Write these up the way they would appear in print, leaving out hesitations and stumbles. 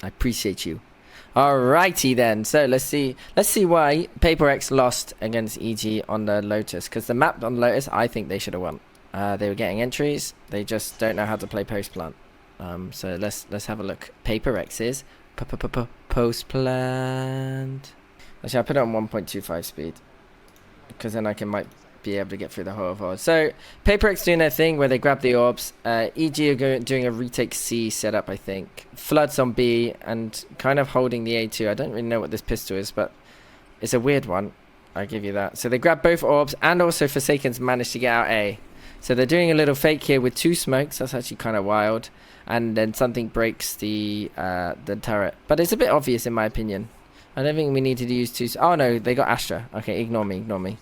I appreciate you. Alrighty then, so let's see why PRX lost against EG on the Lotus, because the map on Lotus, I think they should have won. They were getting entries, they just don't know how to play post plant. So let's have a look. PRX's post plant. Actually, I'll put it on 1.25 speed, because then I might be able to get through the whole of it. So PRX doing their thing where they grab the orbs. EG are doing a retake C setup, I think. Floods on B and kind of holding the A2. I don't really know what this pistol is, but it's a weird one. I give you that. So they grab both orbs, and also Forsaken's managed to get out A. So they're doing a little fake here with 2 smokes. That's actually kind of wild. And then something breaks the turret. But it's a bit obvious in my opinion. I don't think we need to use 2. Oh no, they got Astra. Okay, ignore me.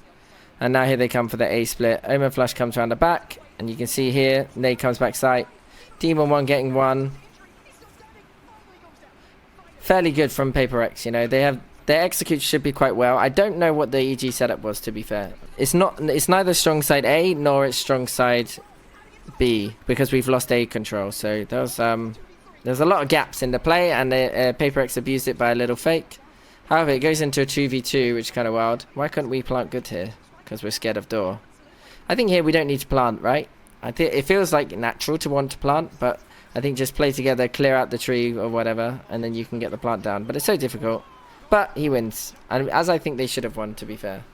And now here they come for the A split. Omen Flash comes around the back, and you can see here, Nade comes back sight. Demon 1 getting 1. Fairly good from PRX, you know. Their execute should be quite well. I don't know what the EG setup was, to be fair. It's neither strong side A nor it's strong side B, because we've lost A control. So there's a lot of gaps in the play, and PRX abused it by a little fake. However, it goes into a 2v2, which is kind of wild. Why couldn't we plant good here? Because we're scared of door. I think here we don't need to plant, right? I think it feels like natural to want to plant, but I think just play together, clear out the tree or whatever, and then you can get the plant down. But it's so difficult. But he wins, and as I think they should have won, to be fair.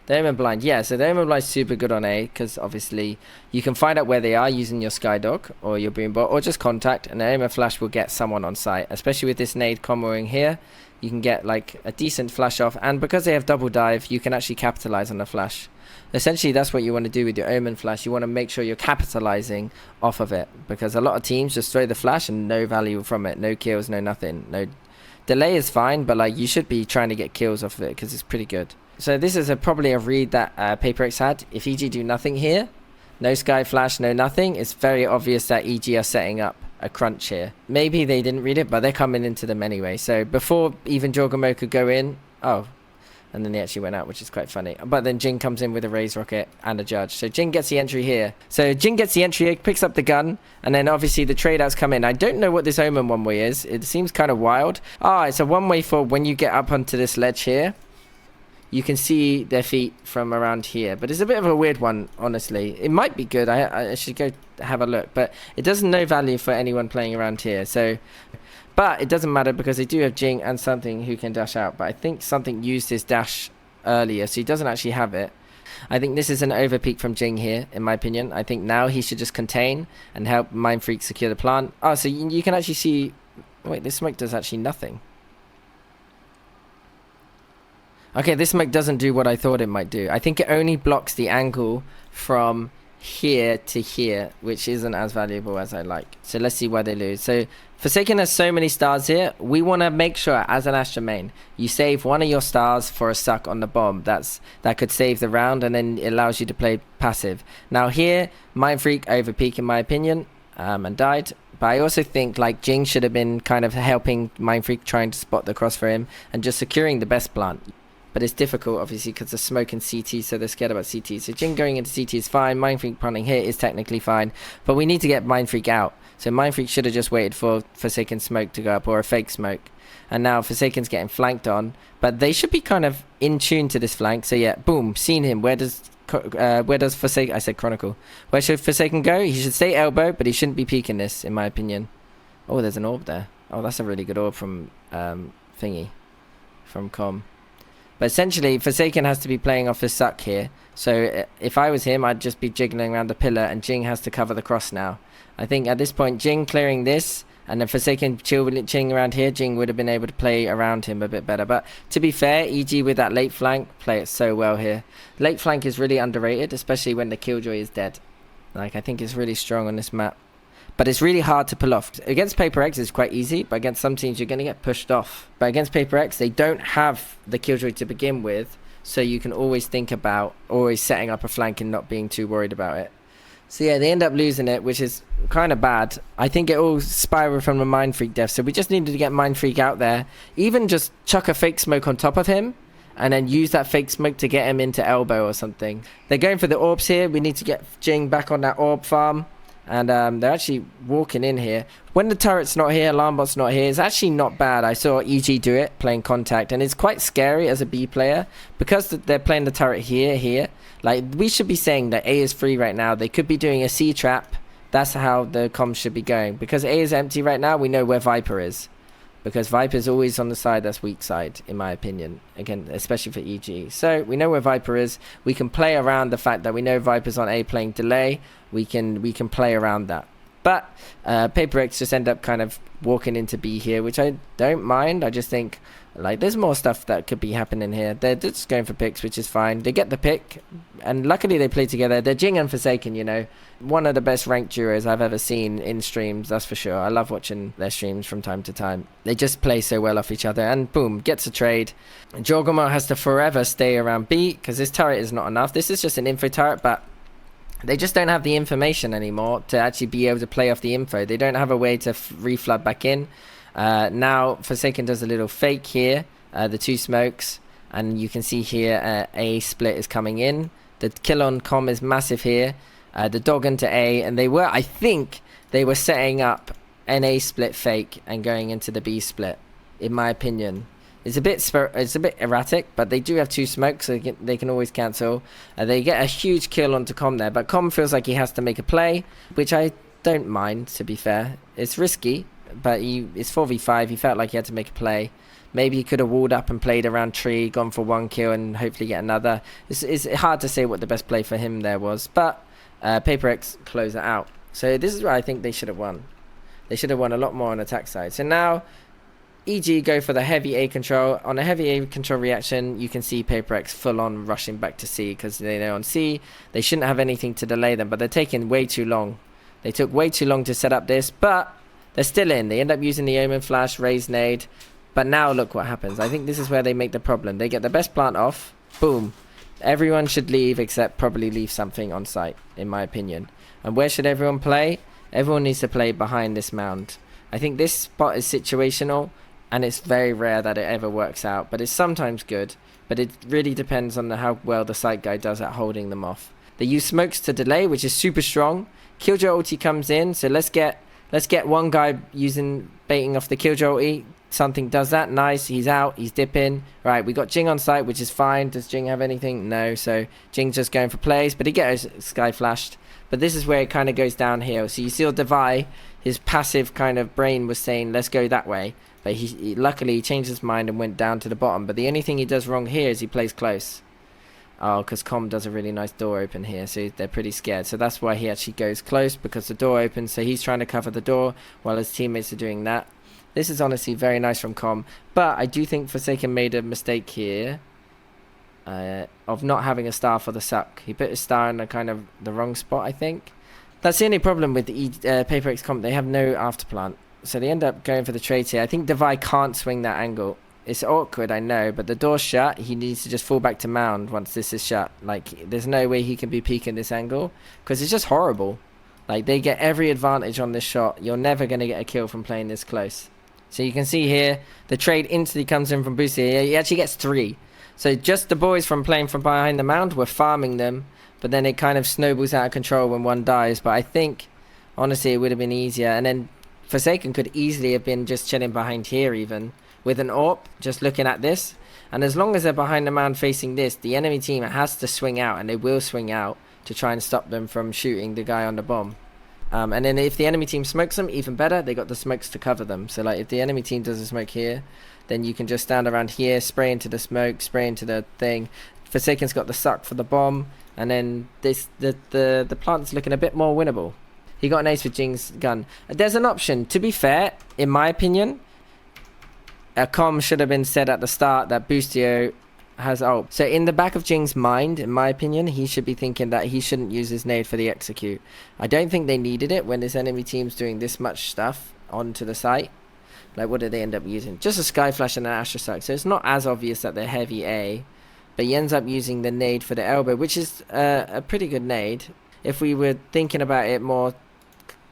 The Omen Blind, yeah, so the Omen Blind is super good on A, because obviously you can find out where they are using your Skydog or your Boombot, or just contact, and the Omen Flash will get someone on site, especially with this nade comboing here. You can get like a decent flash off, and because they have double dive, you can actually capitalize on the flash. Essentially, that's what you want to do with your Omen Flash. You want to make sure you're capitalizing off of it, because a lot of teams just throw the flash and no value from it, no kills, no nothing. No delay is fine, but like you should be trying to get kills off of it because it's pretty good. So this is probably a read that PRX had. If EG do nothing here, no Sky Flash, no nothing, it's very obvious that EG are setting up a crunch here. Maybe they didn't read it, but they're coming into them anyway. So before even Jorgamo could go in, and then he actually went out, which is quite funny. But then Jing comes in with a raise rocket and a judge. So Jing gets the entry here. So Jing gets the entry here, picks up the gun, and then obviously the trade outs come in. I don't know what this Omen one-way is. It seems kind of wild. It's a one-way for when you get up onto this ledge here. You can see their feet from around here, but it's a bit of a weird one, honestly. It might be good. I should go have a look, but it doesn't no value for anyone playing around here. So, but it doesn't matter because they do have Jing and something who can dash out. But I think something used his dash earlier, so he doesn't actually have it. I think this is an overpeak from Jing here, in my opinion. I think now he should just contain and help Mind Freak secure the plant. So you can actually see. Wait, this smoke does actually nothing. Okay, this smoke doesn't do what I thought it might do. I think it only blocks the angle from here to here, which isn't as valuable as I like. So let's see why they lose. So Forsaken has so many stars here. We want to make sure, as an Astra main, you save one of your stars for a suck on the bomb. That could save the round, and then it allows you to play passive. Now here, Mind Freak overpeak in my opinion, and died. But I also think like Jing should have been kind of helping Mind Freak, trying to spot the cross for him and just securing the best plant. But it's difficult, obviously, because there's smoke in CT, so they're scared about CT. So Jing going into CT is fine. Mind Freak punting here is technically fine. But we need to get Mind Freak out. So Mind Freak should have just waited for Forsaken smoke to go up, or a fake smoke. And now Forsaken's getting flanked on. But they should be kind of in tune to this flank. So yeah, boom, seen him. Where does Forsaken... I said Chronicle. Where should Forsaken go? He should stay elbow, but he shouldn't be peeking this, in my opinion. Oh, there's an orb there. Oh, that's a really good orb from Thingy. From Com. But essentially, Forsaken has to be playing off his suck here. So if I was him, I'd just be jiggling around the pillar, and Jing has to cover the cross now. I think at this point, Jing clearing this, and then Forsaken chilling around here, Jing would have been able to play around him a bit better. But to be fair, EG with that late flank, play it so well here. Late flank is really underrated, especially when the Killjoy is dead. Like, I think it's really strong on this map. But it's really hard to pull off. Against PRX, it's quite easy, but against some teams, you're going to get pushed off. But against PRX, they don't have the Killjoy to begin with, so you can always think about always setting up a flank and not being too worried about it. So yeah, they end up losing it, which is kind of bad. I think it all spiraled from the Mind Freak death, so we just needed to get Mind Freak out there. Even just chuck a fake smoke on top of him, and then use that fake smoke to get him into elbow or something. They're going for the orbs here. We need to get Jing back on that orb farm. And they're actually walking in here. When the turret's not here, alarmbot's not here, it's actually not bad. I saw EG do it, playing contact, and it's quite scary as a B player because they're playing the turret here. Like, we should be saying that A is free right now. They could be doing a C trap. That's how the comms should be going. Because A is empty right now, we know where Viper is. Because Viper's always on the side that's weak side, in my opinion. Again, especially for EG. So, we know where Viper is. We can play around the fact that we know Viper's on A playing delay. We can play around that. But PRX just end up kind of walking into B here, which I don't mind. I just think, like, there's more stuff that could be happening here. They're just going for picks, which is fine. They get the pick, and luckily they play together. They're Jing and Forsaken, you know. One of the best ranked duos I've ever seen in streams, that's for sure. I love watching their streams from time to time. They just play so well off each other, and boom, gets a trade. Jorgamo has to forever stay around B, because this turret is not enough. This is just an info turret, but they just don't have the information anymore to actually be able to play off the info. They don't have a way to reflood back in. Now Forsaken does a little fake here, the 2 smokes, and you can see here A split is coming in. The kill on com is massive here. The dog into A, and I think they were setting up an A split fake and going into the B split, in my opinion. It's a bit erratic, but they do have 2 smokes, so they can always cancel. They get a huge kill onto Com there, but Com feels like he has to make a play, which I don't mind, to be fair. It's risky, but it's 4v5. He felt like he had to make a play. Maybe he could have walled up and played around tree, gone for 1 kill and hopefully get another. It's hard to say what the best play for him there was, but PRX close it out. So this is where I think they should have won. They should have won a lot more on attack side. So now EG go for the heavy A control. On a heavy A control reaction, you can see PRX full on rushing back to C because they know on C they shouldn't have anything to delay them, but they're taking way too long. They took way too long to set up this, but they're still in. They end up using the Omen Flash, raise nade, but now look what happens. I think this is where they make the problem. They get the best plant off, boom. Everyone should leave except probably leave something on site, in my opinion. And where should everyone play? Everyone needs to play behind this mound. I think this spot is situational, and it's very rare that it ever works out, but it's sometimes good. But it really depends on how well the site guy does at holding them off. They use smokes to delay, which is super strong. Killjoy ulti comes in, so let's get one guy baiting off the Killjoy ulti. Something does that, nice, he's out, he's dipping. Right, we got Jing on site, which is fine. Does Jing have anything? No, so Jing's just going for plays, but he gets sky flashed. But this is where it kind of goes downhill. So you see Devi, his passive kind of brain was saying, let's go that way. But he luckily changed his mind and went down to the bottom. But the only thing he does wrong here is he plays close. Oh, because Com does a really nice door open here, so they're pretty scared. So that's why he actually goes close, because the door opens, so he's trying to cover the door while his teammates are doing that. This is honestly very nice from Com, but I do think Forsaken made a mistake here of not having a star for the suck. He put his star in the wrong spot, I think. That's the only problem with the PRX comp. They have no afterplant, so they end up going for the trades here. I think Devi can't swing that angle. It's awkward, I know, but the door's shut. He needs to just fall back to mound once this is shut. Like, there's no way he can be peeking this angle, because it's just horrible. Like, they get every advantage on this shot. You're never going to get a kill from playing this close. So you can see here, the trade instantly comes in from Boaster. He actually gets 3. So just the boys from playing from behind the mound were farming them, but then it kind of snowballs out of control when one dies. But I think, honestly, it would have been easier. And then Forsaken could easily have been just chilling behind here even, with an AWP, just looking at this. And as long as they're behind the mound facing this, the enemy team has to swing out, and they will swing out to try and stop them from shooting the guy on the bomb. And then if the enemy team smokes them, even better, they got the smokes to cover them. So like if the enemy team does a smoke here, then you can just stand around here, spray into the smoke, spray into the thing. Forsaken's got the suck for the bomb, and then the plant's looking a bit more winnable. He got an ace with Jing's gun. There's an option. To be fair, in my opinion, a comm should have been said at the start that Boostio has ult. So in the back of Jing's mind, in my opinion, he should be thinking that he shouldn't use his nade for the execute. I don't think they needed it when this enemy team's doing this much stuff onto the site. Like, what did they end up using? Just a Sky Flash and an Astra Suck. So it's not as obvious that they're heavy A, but he ends up using the nade for the elbow, which is a pretty good nade. If we were thinking about it more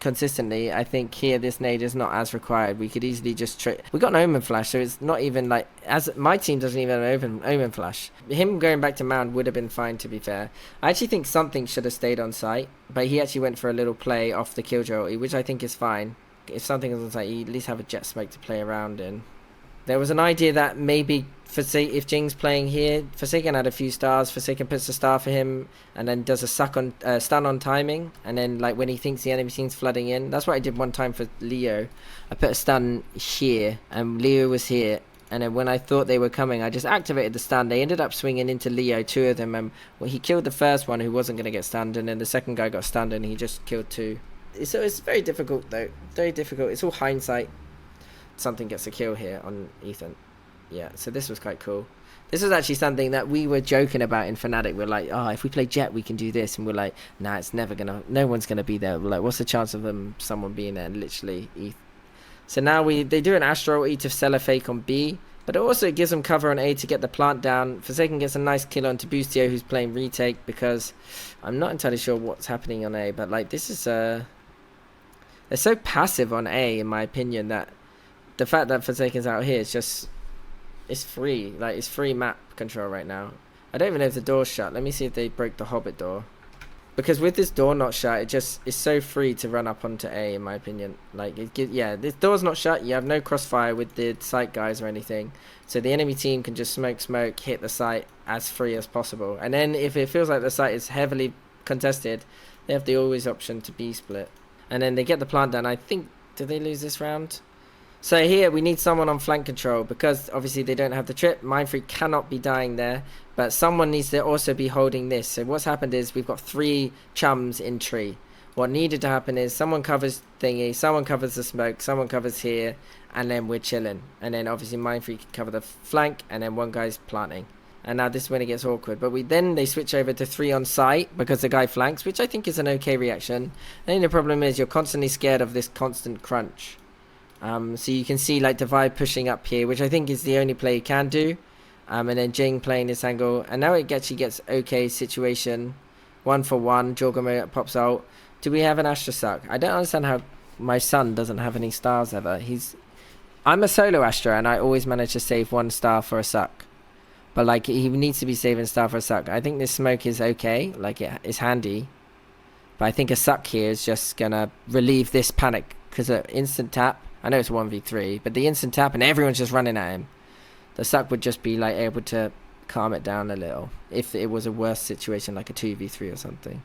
consistently, I think here this nade is not as required. We could easily just we got an omen flash, so it's not even like, as my team doesn't even have an omen flash. Him going back to mound would have been fine, to be fair. I actually think something should have stayed on site, but he actually went for a little play off the killjoy, which I think is fine. If something is on site, you at least have a jet smoke to play around in. There was an idea that maybe if Jing's playing here, Forsaken had a few stars. Forsaken puts a star for him and then does a stun on timing. And then like when he thinks the enemy team's flooding in, that's what I did one time for Leo. I put a stun here and Leo was here. And then when I thought they were coming, I just activated the stun. They ended up swinging into Leo, 2 of them. And well, he killed the first one who wasn't going to get stunned. And then the second guy got stunned and he just killed 2. So it's very difficult though. Very difficult. It's all hindsight. Something gets a kill here on Ethan. Yeah, so this was quite cool. This was actually something that we were joking about in Fnatic. We're like, oh, if we play Jet, we can do this. And we're like, nah, it's never gonna, no one's gonna be there. We're like, what's the chance of someone being there? And literally, so now they do an Astro E to sell a fake on B, but it also gives them cover on A to get the plant down. Forsaken gets a nice kill on Tabustio, who's playing retake, because I'm not entirely sure what's happening on A, but like this is they're so passive on A, in my opinion, that the fact that Forsaken's out here is just, it's free. Like, it's free map control right now. I don't even know if the door's shut. Let me see if they broke the Hobbit door. Because with this door not shut, it just is so free to run up onto A, in my opinion. Like, yeah, this door's not shut. You have no crossfire with the site guys or anything. So the enemy team can just smoke, hit the site as free as possible. And then if it feels like the site is heavily contested, they have the always option to B split. And then they get the plant down. I think, did they lose this round? So here we need someone on flank control, because obviously they don't have the trip. Mindfreak cannot be dying there, but someone needs to also be holding this. So what's happened is we've got 3 chums in tree. What needed to happen is someone covers thingy, someone covers the smoke, someone covers here, and then we're chilling. And then obviously Mindfreak can cover the flank, and then one guy's planting. And now this is when it gets awkward. But they switch over to 3 on site because the guy flanks, which I think is an okay reaction. I think the problem is you're constantly scared of this constant crunch. So you can see like Divide pushing up here, which I think is the only play he can do. And then Jing playing this angle. And now it actually gets okay situation. 1-for-1. Jorgamo pops out. Do we have an Astra suck? I don't understand how my son doesn't have any stars ever. I'm a solo Astra and I always manage to save 1 star for a suck. But like he needs to be saving star for a suck. I think this smoke is okay. Like it is handy. But I think a suck here is just gonna relieve this panic. Because an instant tap. I know it's 1v3, but the instant tap and everyone's just running at him. The suck would just be like able to calm it down a little if it was a worse situation like a 2v3 or something.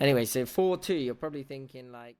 Anyway, so 4-2, you're probably thinking like...